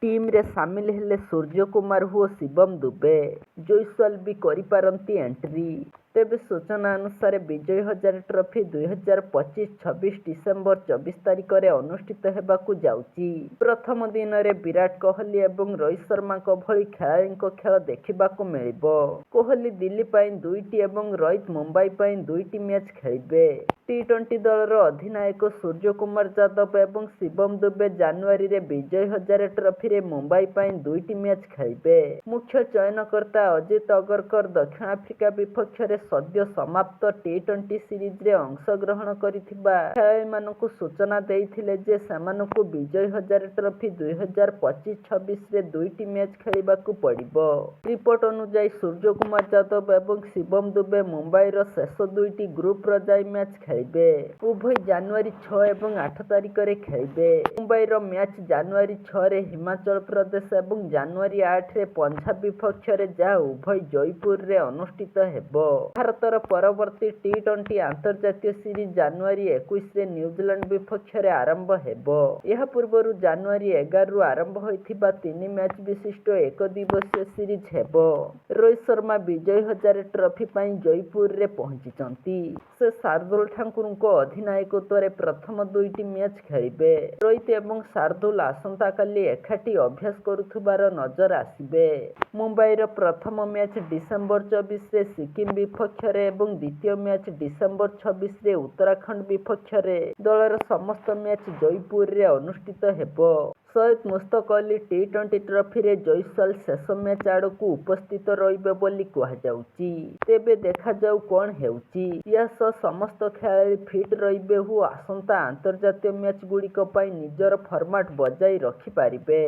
Team रे सामिल हेले सूर्य कुमार हो शिवम दुबे। जयसवाल भी करिपारंती एंट्री। तेबे सूचना अनुसार विजय हजारे ट्रॉफी 2025-26 डिसेम्बर 24 तारिख में अनुष्ठित हेबाकु जाउची। प्रथम दिन में विराट कोहली एवं रोहित शर्मा भली खेलाड़ी खेल देखिबाकु मिलिबो। कोहली दिल्ली पाई 2टी एवं रोहित मुंबई पाई 2टी मैच खेलिबे। टी20 दलर अधिनायक सूर्य कुमार यादव एवं शिवम दुबे जनवरी रे विजय हजारे ट्रॉफी रे मुंबई पाई 2टी मैच खेलिबे। मुख्य चयनकर्ता अजित अगरकर दक्षिण आफ्रिका विपक्ष रे सद्य समाप्त टी20 सीरीज रे अंशग्रहण करिथिबा खेलाड़ीमानकु सूचना देइथिले जे सेमानकु विजय हजारे ट्रॉफी 2025-26 रे 2टी मैच खेलिबाकु पड़िबो। रिपोर्ट अनुसार सूर्य कुमार यादव एवं शिवम दुबे मुंबई रो शेष 2टी ग्रुप रो जाई मैच खेलिबे। उभय जनवरी 6 एवं 8 तारिख रे खेलिबे। मुंबई रो मैच जनवरी 6 रे हिमाचल प्रदेश एवं जनवरी 8 रे पंजाब विपक्ष रे जा उभय जयपुर रे अनुष्ठित हेबो। भारतर परवर्ती टी20 अंतर्जातीय सीरीज जनवरी 21 रे न्यूजीलैंड विपक्ष रे आरंभ हेबो। यह पूर्व जनवरी 11 रु आरंभ होइथिबा 3 मैच विशिष्ट एक दिवसीय सीरीज हेबो। रोहित शर्मा विजय हजारे ट्रॉफी पाई जयपुर रे पहुंचीचंती। से शार्दुल ठाकुर अधिनायकत्व रे प्रथम 2टी मैच खेलिबे। रोहित एवं शार्दुल आसंता काली एकाठी अभ्यास करुथुबार नजर आसिबे। मुंबई रो प्रथम मैच डिसेम्बर 24 रे सिक्किम विपक्ष रे एवं द्वितीय मैच डिसेम्बर 26 रे उत्तराखंड विपक्ष रे। दलर समस्त मैच जयपुर रे अनुष्ठित हेबो। सैयद मुश्ताक अली टी20 ट्रॉफी रे जयसवाल शेष मैच आड़कू उपस्थित रहिबे बोली कुहाଯାଉଛି। तेबे देखा जाऊ कौन हेउची। या समस्त खेलाड़ी फिट रहिबे हो आसंता अंतर्जातीय मैच गुड़िक निजर फॉर्मेट बजाई रखि पारिबे।